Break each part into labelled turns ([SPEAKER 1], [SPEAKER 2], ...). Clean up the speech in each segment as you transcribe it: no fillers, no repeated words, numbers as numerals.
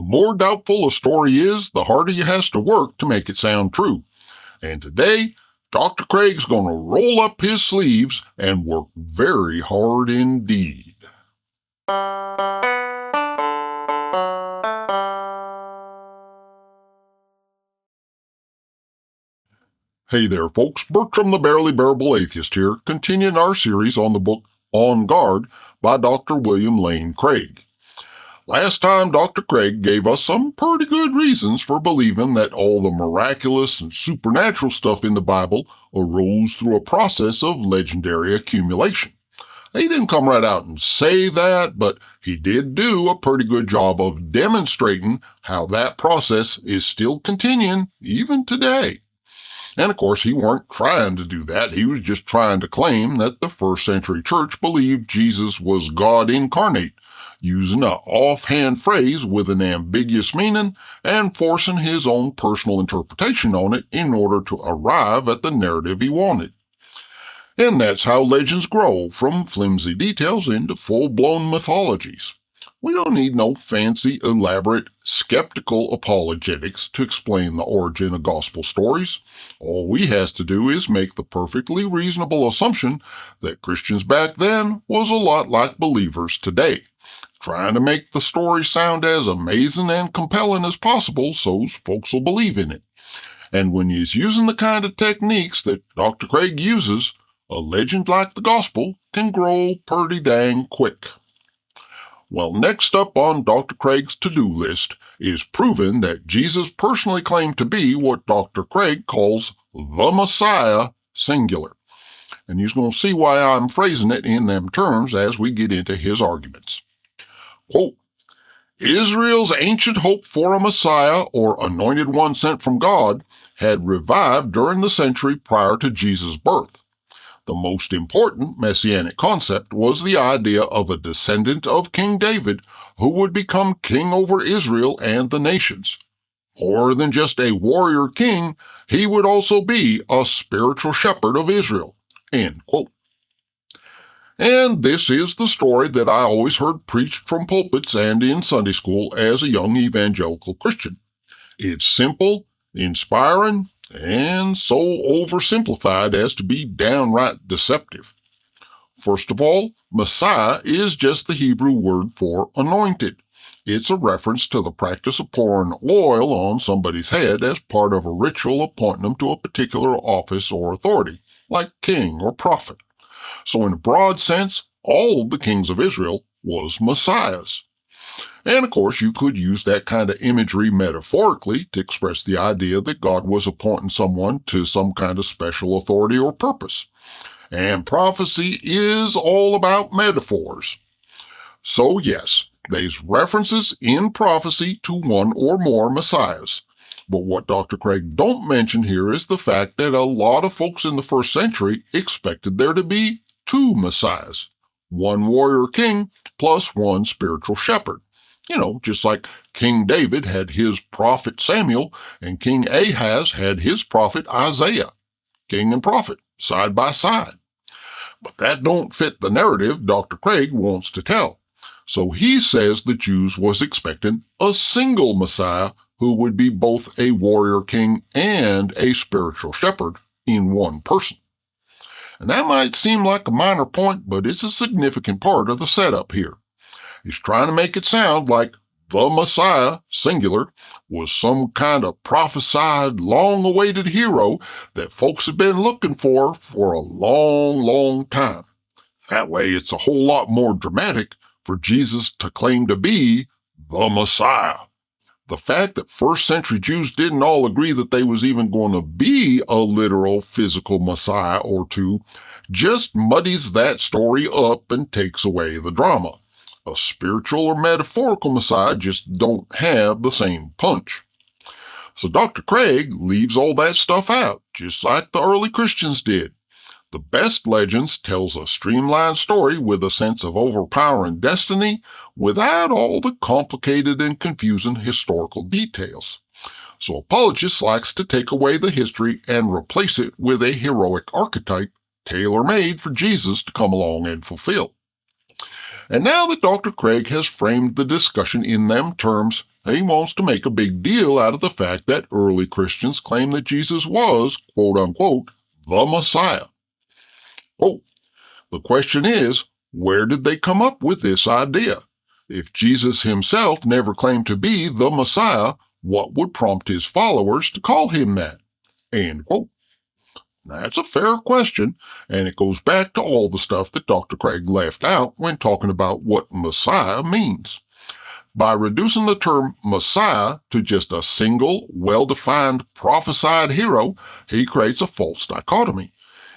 [SPEAKER 1] The more doubtful a story is, the harder he has to work to make it sound true. And today, Dr. Craig's going to roll up his sleeves and work very hard indeed. Hey there, folks. Bertram the Barely Bearable Atheist here, continuing our series on the book On Guard by Dr. William Lane Craig. Last time, Dr. Craig gave us some pretty good reasons for believing that all the miraculous and supernatural stuff in the Bible arose through a process of legendary accumulation. He didn't come right out and say that, but he did do a pretty good job of demonstrating how that process is still continuing even today. And of course, he weren't trying to do that. He was just trying to claim that the first century church believed Jesus was God incarnate, using an offhand phrase with an ambiguous meaning and forcing his own personal interpretation on it in order to arrive at the narrative he wanted. And that's how legends grow, from flimsy details into full-blown mythologies. We don't need no fancy, elaborate, skeptical apologetics to explain the origin of gospel stories. All we has to do is make the perfectly reasonable assumption that Christians back then was a lot like believers today, trying to make the story sound as amazing and compelling as possible so folks will believe in it. And when he's using the kind of techniques that Dr. Craig uses, a legend like the gospel can grow pretty dang quick. Well, next up on Dr. Craig's to-do list is proving that Jesus personally claimed to be what Dr. Craig calls the Messiah, singular. And he's going to see why I'm phrasing it in them terms as we get into his arguments. Quote, Israel's ancient hope for a Messiah, or anointed one sent from God, had revived during the century prior to Jesus' birth. The most important messianic concept was the idea of a descendant of King David who would become king over Israel and the nations. More than just a warrior king, he would also be a spiritual shepherd of Israel. End quote. And this is the story that I always heard preached from pulpits and in Sunday school as a young evangelical Christian. It's simple, inspiring, and so oversimplified as to be downright deceptive. First of all, Messiah is just the Hebrew word for anointed. It's a reference to the practice of pouring oil on somebody's head as part of a ritual appointing them to a particular office or authority, like king or prophet. So in a broad sense, all the kings of Israel was messiahs. And of course, you could use that kind of imagery metaphorically to express the idea that God was appointing someone to some kind of special authority or purpose. And prophecy is all about metaphors. So yes, there's references in prophecy to one or more messiahs. But what Dr. Craig don't mention here is the fact that a lot of folks in the first century expected there to be two messiahs, one warrior king plus one spiritual shepherd. Just like King David had his prophet Samuel and King Ahaz had his prophet Isaiah, king and prophet, side by side. But that don't fit the narrative Dr. Craig wants to tell. So he says the Jews was expecting a single Messiah who would be both a warrior king and a spiritual shepherd in one person. And that might seem like a minor point, but it's a significant part of the setup here. He's trying to make it sound like the Messiah, singular, was some kind of prophesied, long-awaited hero that folks have been looking for a long, long time. That way, it's a whole lot more dramatic for Jesus to claim to be the Messiah. The fact that first century Jews didn't all agree that they was even going to be a literal physical Messiah or two just muddies that story up and takes away the drama. A spiritual or metaphorical Messiah just don't have the same punch. So Dr. Craig leaves all that stuff out, just like the early Christians did. The best legends tells a streamlined story with a sense of overpowering destiny without all the complicated and confusing historical details. So apologists likes to take away the history and replace it with a heroic archetype tailor-made for Jesus to come along and fulfill. And now that Dr. Craig has framed the discussion in them terms, He wants to make a big deal out of the fact that early Christians claim that Jesus was, quote unquote, the Messiah. Oh, the question is, where did they come up with this idea? If Jesus himself never claimed to be the Messiah, what would prompt his followers to call him that? End quote. That's a fair question, and it goes back to all the stuff that Dr. Craig left out when talking about what Messiah means. By reducing the term Messiah to just a single, well-defined, prophesied hero, he creates a false dichotomy.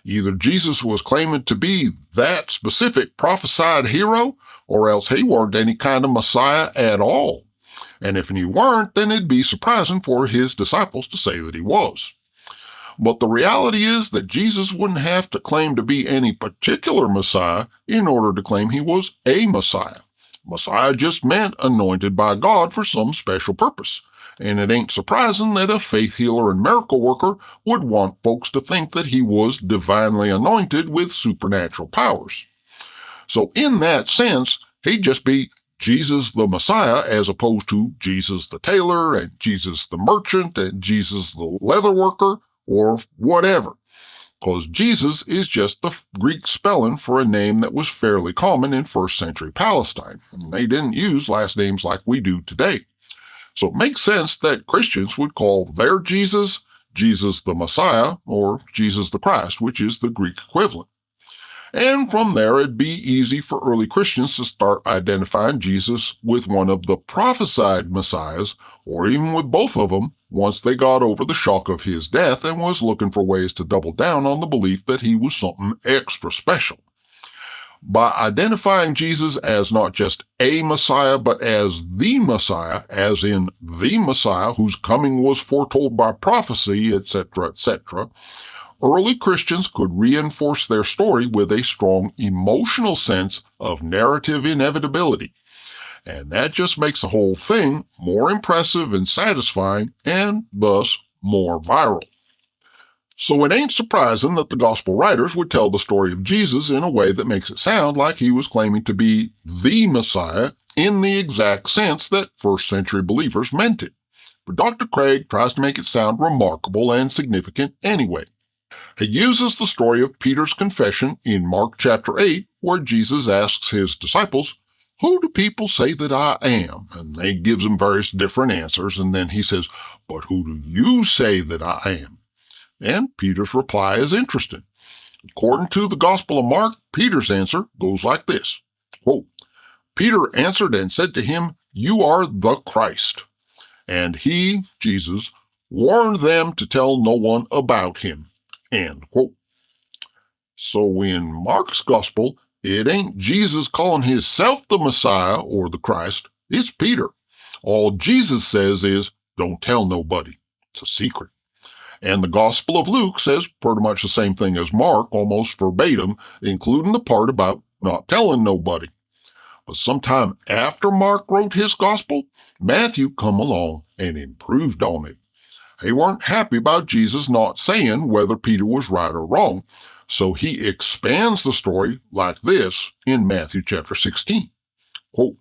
[SPEAKER 1] Either Jesus was claiming to be that specific prophesied hero, or else he weren't any kind of Messiah at all. And if he weren't, then it'd be surprising for his disciples to say that he was. But the reality is that Jesus wouldn't have to claim to be any particular Messiah in order to claim he was a Messiah. Messiah just meant anointed by God for some special purpose. And it ain't surprising that a faith healer and miracle worker would want folks to think that he was divinely anointed with supernatural powers. So in that sense, he'd just be Jesus the Messiah as opposed to Jesus the tailor and Jesus the merchant and Jesus the leather worker or whatever. Because Jesus is just the Greek spelling for a name that was fairly common in first century Palestine. And they didn't use last names like we do today. So it makes sense that Christians would call their Jesus, Jesus the Messiah, or Jesus the Christ, which is the Greek equivalent. And from there, it'd be easy for early Christians to start identifying Jesus with one of the prophesied messiahs, or even with both of them, once they got over the shock of his death and was looking for ways to double down on the belief that he was something extra special. By identifying Jesus as not just a Messiah, but as the Messiah, as in the Messiah whose coming was foretold by prophecy, etc., early Christians could reinforce their story with a strong emotional sense of narrative inevitability. And that just makes the whole thing more impressive and satisfying, and thus more viral. So it ain't surprising that the gospel writers would tell the story of Jesus in a way that makes it sound like he was claiming to be the Messiah in the exact sense that first century believers meant it. But Dr. Craig tries to make it sound remarkable and significant anyway. He uses the story of Peter's confession in Mark chapter 8, where Jesus asks his disciples, "Who do people say that I am?" And they gives them various different answers, and then he says, "But who do you say that I am?" And Peter's reply is interesting. According to the Gospel of Mark, Peter's answer goes like this. Quote, "Peter answered and said to him, 'You are the Christ.' And he, Jesus, warned them to tell no one about him." End quote. So in Mark's Gospel, it ain't Jesus calling himself the Messiah or the Christ, it's Peter. All Jesus says is, "Don't tell nobody. It's a secret." And the Gospel of Luke says pretty much the same thing as Mark, almost verbatim, including the part about not telling nobody. But sometime after Mark wrote his Gospel, Matthew come along and improved on it. They weren't happy about Jesus not saying whether Peter was right or wrong, so he expands the story like this in Matthew chapter 16. Quote,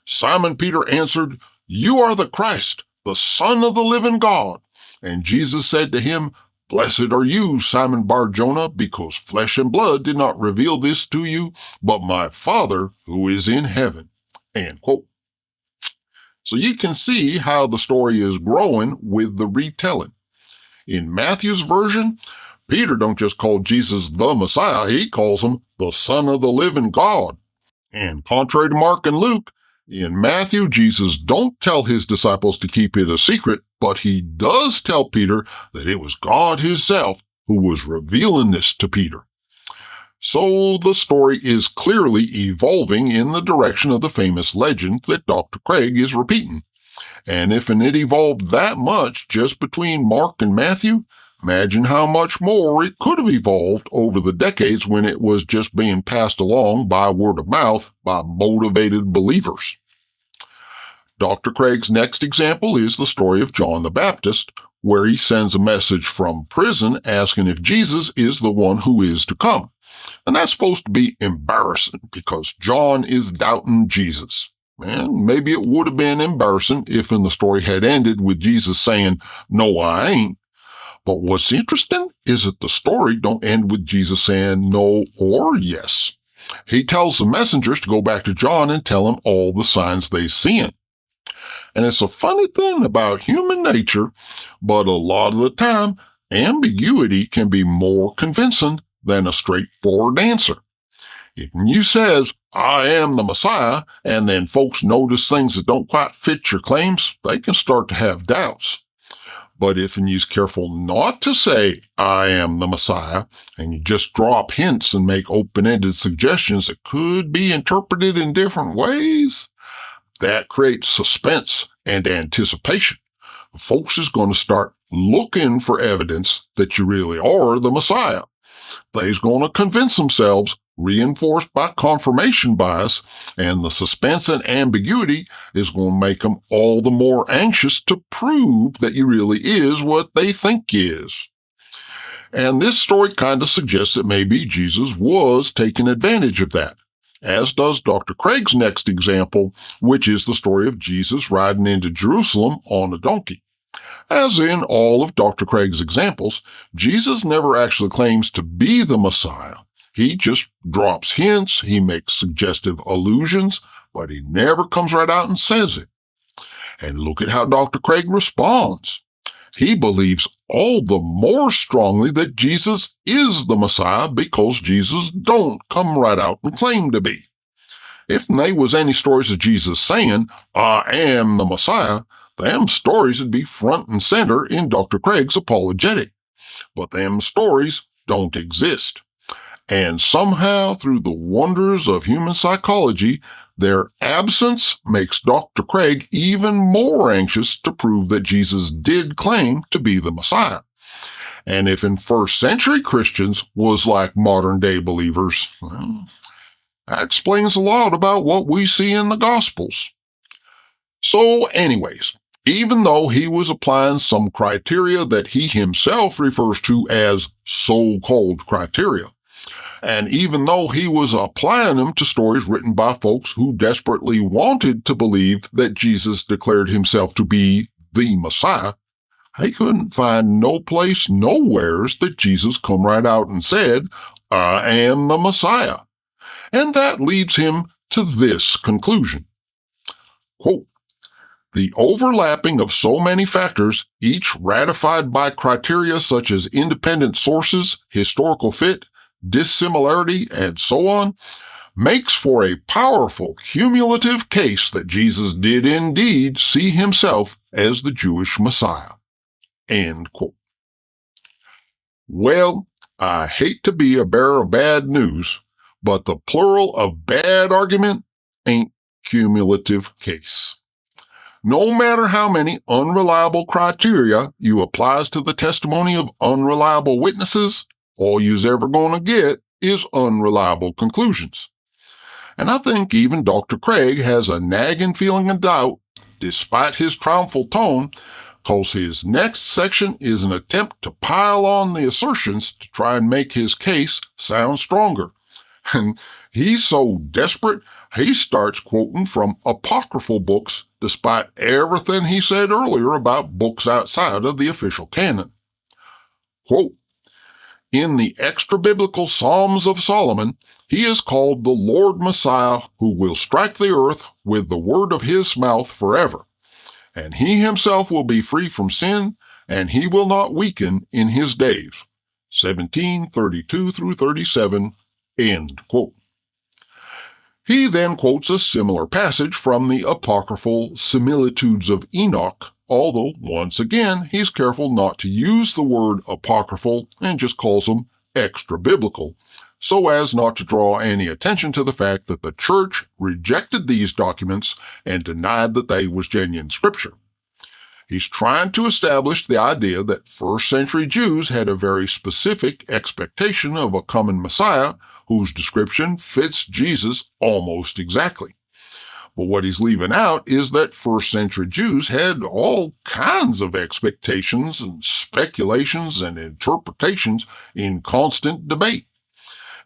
[SPEAKER 1] "Simon Peter answered, 'You are the Christ, the Son of the living God.' And Jesus said to him, 'Blessed are you, Simon Bar-Jonah, because flesh and blood did not reveal this to you, but my Father who is in heaven.'" End quote. So you can see how the story is growing with the retelling. In Matthew's version, Peter don't just call Jesus the Messiah, he calls him the Son of the living God. And contrary to Mark and Luke, in Matthew, Jesus don't tell his disciples to keep it a secret, but he does tell Peter that it was God himself who was revealing this to Peter. So the story is clearly evolving in the direction of the famous legend that Dr. Craig is repeating. And if it evolved that much just between Mark and Matthew, imagine how much more it could have evolved over the decades when it was just being passed along by word of mouth by motivated believers. Dr. Craig's next example is the story of John the Baptist, where he sends a message from prison asking if Jesus is the one who is to come. And that's supposed to be embarrassing because John is doubting Jesus. And maybe it would have been embarrassing if the story had ended with Jesus saying, "No, I ain't." But what's interesting is that the story don't end with Jesus saying no or yes. He tells the messengers to go back to John and tell him all the signs they seen. And it's a funny thing about human nature, but a lot of the time, ambiguity can be more convincing than a straightforward answer. If you says, "I am the Messiah," and then folks notice things that don't quite fit your claims, they can start to have doubts. But if you's careful not to say, "I am the Messiah," and you just drop hints and make open-ended suggestions that could be interpreted in different ways, that creates suspense and anticipation. Folks is going to start looking for evidence that you really are the Messiah. They's going to convince themselves, reinforced by confirmation bias, and the suspense and ambiguity is going to make them all the more anxious to prove that you really is what they think you is. And this story kind of suggests that maybe Jesus was taking advantage of that, as does Dr. Craig's next example, which is the story of Jesus riding into Jerusalem on a donkey. As in all of Dr. Craig's examples, Jesus never actually claims to be the Messiah. He just drops hints, he makes suggestive allusions, but he never comes right out and says it. And look at how Dr. Craig responds. He believes all the more strongly that Jesus is the Messiah because Jesus don't come right out and claim to be. If there was any stories of Jesus saying, "I am the Messiah," them stories would be front and center in Dr. Craig's apologetic. But them stories don't exist. And somehow, through the wonders of human psychology, their absence makes Dr. Craig even more anxious to prove that Jesus did claim to be the Messiah. And if in first century Christians was like modern day believers, well, that explains a lot about what we see in the Gospels. So, anyways, even though he was applying some criteria that he himself refers to as so-called criteria, and even though he was applying them to stories written by folks who desperately wanted to believe that Jesus declared himself to be the Messiah, he couldn't find no place nowheres that Jesus come right out and said, "I am the Messiah." And that leads him to this conclusion. Quote, "The overlapping of so many factors, each ratified by criteria such as independent sources, historical fit, dissimilarity, and so on, makes for a powerful cumulative case that Jesus did indeed see himself as the Jewish Messiah." End quote. Well, I hate to be a bearer of bad news, but the plural of bad argument ain't cumulative case. No matter how many unreliable criteria you applies to the testimony of unreliable witnesses, all you's ever going to get is unreliable conclusions. And I think even Dr. Craig has a nagging feeling of doubt, despite his triumphal tone, because his next section is an attempt to pile on the assertions to try and make his case sound stronger. And he's so desperate, he starts quoting from apocryphal books, despite everything he said earlier about books outside of the official canon. Quote, "In the extra-biblical Psalms of Solomon, he is called the Lord Messiah, who will strike the earth with the word of his mouth forever. And he himself will be free from sin, and he will not weaken in his days." 17:32 through 37, end quote. He then quotes a similar passage from the apocryphal Similitudes of Enoch, although, once again, he's careful not to use the word apocryphal and just calls them extra-biblical, so as not to draw any attention to the fact that the church rejected these documents and denied that they was genuine scripture. He's trying to establish the idea that first century Jews had a very specific expectation of a coming Messiah whose description fits Jesus almost exactly. But what he's leaving out is that first century Jews had all kinds of expectations and speculations and interpretations in constant debate.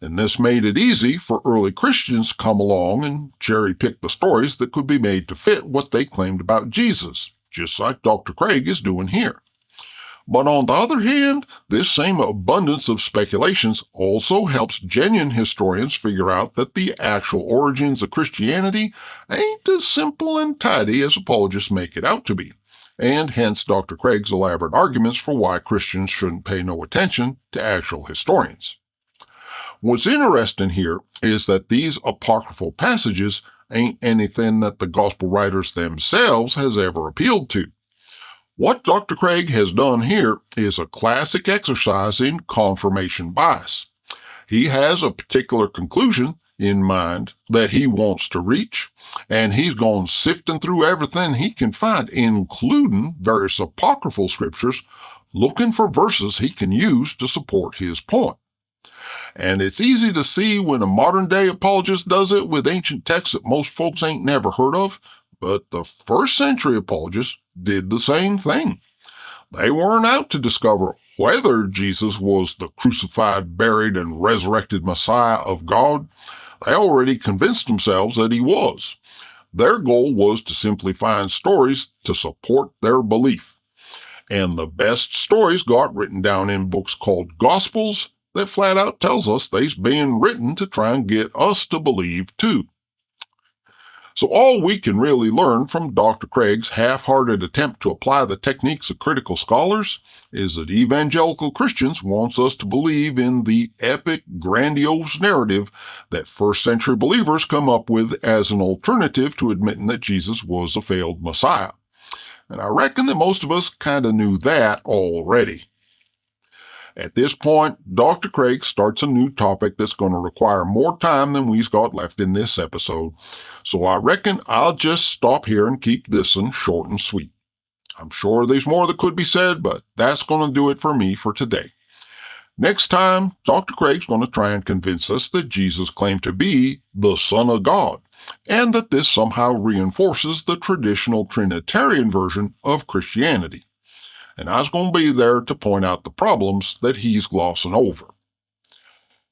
[SPEAKER 1] And this made it easy for early Christians to come along and cherry-pick the stories that could be made to fit what they claimed about Jesus, just like Dr. Craig is doing here. But on the other hand, this same abundance of speculations also helps genuine historians figure out that the actual origins of Christianity ain't as simple and tidy as apologists make it out to be, and hence Dr. Craig's elaborate arguments for why Christians shouldn't pay no attention to actual historians. What's interesting here is that these apocryphal passages ain't anything that the gospel writers themselves has ever appealed to. What Dr. Craig has done here is a classic exercise in confirmation bias. He has a particular conclusion in mind that he wants to reach, and he's gone sifting through everything he can find, including various apocryphal scriptures, looking for verses he can use to support his point. And it's easy to see when a modern-day apologist does it with ancient texts that most folks ain't never heard of, but the first-century apologists did the same thing. They weren't out to discover whether Jesus was the crucified, buried, and resurrected Messiah of God. They already convinced themselves that he was. Their goal was to simply find stories to support their belief. And the best stories got written down in books called Gospels that flat out tells us they's being written to try and get us to believe too. So all we can really learn from Dr. Craig's half-hearted attempt to apply the techniques of critical scholars is that evangelical Christians wants us to believe in the epic, grandiose narrative that first-century believers come up with as an alternative to admitting that Jesus was a failed Messiah. And I reckon that most of us kind of knew that already. At this point, Dr. Craig starts a new topic that's going to require more time than we've got left in this episode, so I reckon I'll just stop here and keep this one short and sweet. I'm sure there's more that could be said, but that's going to do it for me for today. Next time, Dr. Craig's going to try and convince us that Jesus claimed to be the Son of God, and that this somehow reinforces the traditional Trinitarian version of Christianity. And I was going to be there to point out the problems that he's glossing over.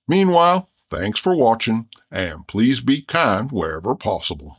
[SPEAKER 1] Meanwhile, thanks for watching, and please be kind wherever possible.